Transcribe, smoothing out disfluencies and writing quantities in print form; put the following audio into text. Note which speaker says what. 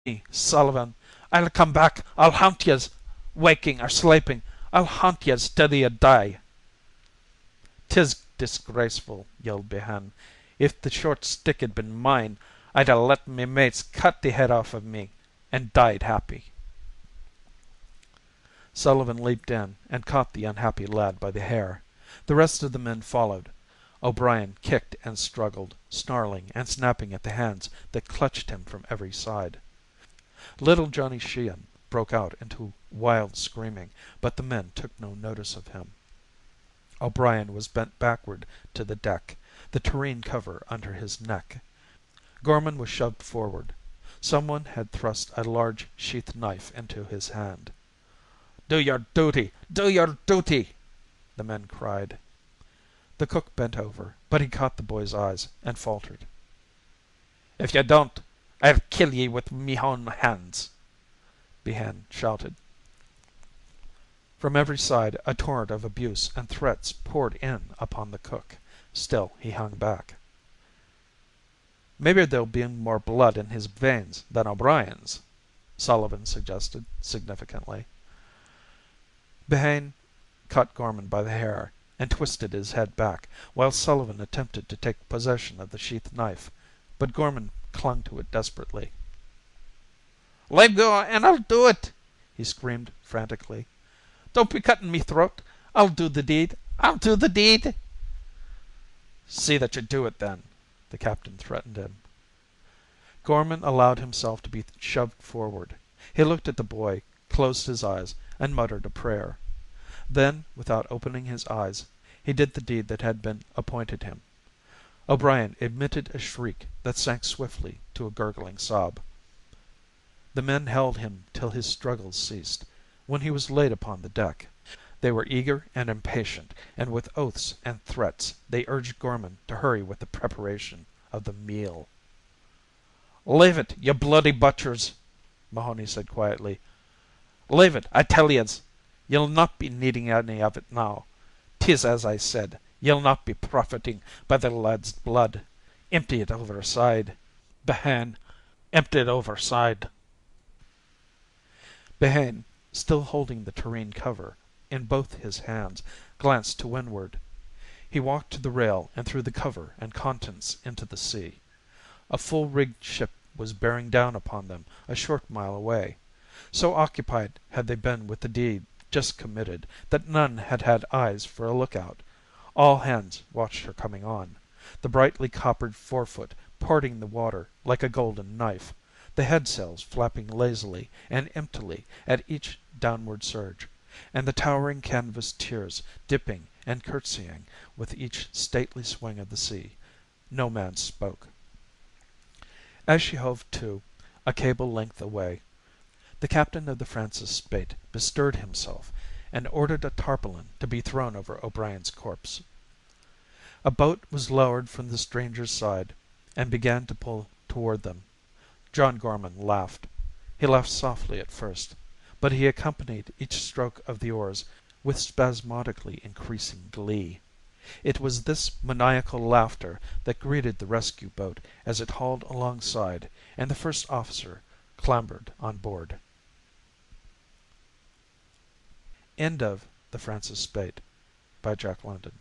Speaker 1: me, Sullivan. I'll come back. I'll haunt yez, waking or sleeping. I'll haunt yez till ye die." "'Tis disgraceful," yelled Behan. "If the short stick had been mine, I'd ha' let me mates cut the head off of me, and died happy." Sullivan leaped in and caught the unhappy lad by the hair. The rest of the men followed. O'Brien kicked and struggled, snarling and snapping at the hands that clutched him from every side. Little Johnny Sheehan broke out into wild screaming, but the men took no notice of him. O'Brien was bent backward to the deck, the tureen cover under his neck. Gorman was shoved forward. Someone had thrust a large sheath knife into his hand. "Do your duty! Do your duty!" the men cried. The cook bent over, but he caught the boy's eyes and faltered. "If you don't, I'll kill ye with me own hands," Behan shouted. From every side a torrent of abuse and threats poured in upon the cook. Still he hung back. "Maybe there'll be more blood in his veins than O'Brien's," Sullivan suggested significantly. Behane caught Gorman by the hair and twisted his head back, while Sullivan attempted to take possession of the sheath knife, but Gorman clung to it desperately. "Let go and I'll do it!" he screamed frantically. "Don't be cutting me throat! I'll do the deed! I'll do the deed!" "See that you do it, then," the captain threatened him. Gorman allowed himself to be shoved forward. He looked at the boy, closed his eyes, and muttered a prayer. Then, without opening his eyes, he did the deed that had been appointed him. O'Brien emitted a shriek that sank swiftly to a gurgling sob. The men held him till his struggles ceased, when he was laid upon the deck. They were eager and impatient, and with oaths and threats they urged Gorman to hurry with the preparation of the meal. "Leave it, you bloody butchers," Mahoney said quietly. "Leave it, I tell yez. Ye'll not be needing any of it now. 'Tis as I said, ye'll not be profiting by the lad's blood. Empty it overside, Behane. Empty it overside." Behane, still holding the tureen cover in both his hands, glanced to windward. He walked to the rail and threw the cover and contents into the sea. A full-rigged ship was bearing down upon them a short mile away. So occupied had they been with the deed just committed that none had had eyes for a lookout. All hands watched her coming on, the brightly coppered forefoot parting the water like a golden knife, the headsails flapping lazily and emptily at each downward surge, and the towering canvas tiers dipping and curtsying with each stately swing of the sea. No man spoke. As she hove to, a cable length away, the captain of the Francis Spaight bestirred himself and ordered a tarpaulin to be thrown over O'Brien's corpse. A boat was lowered from the stranger's side and began to pull toward them. John Gorman laughed. He laughed softly at first, but he accompanied each stroke of the oars with spasmodically increasing glee. It was this maniacal laughter that greeted the rescue boat as it hauled alongside and the first officer clambered on board. End of The Francis Spaight by Jack London.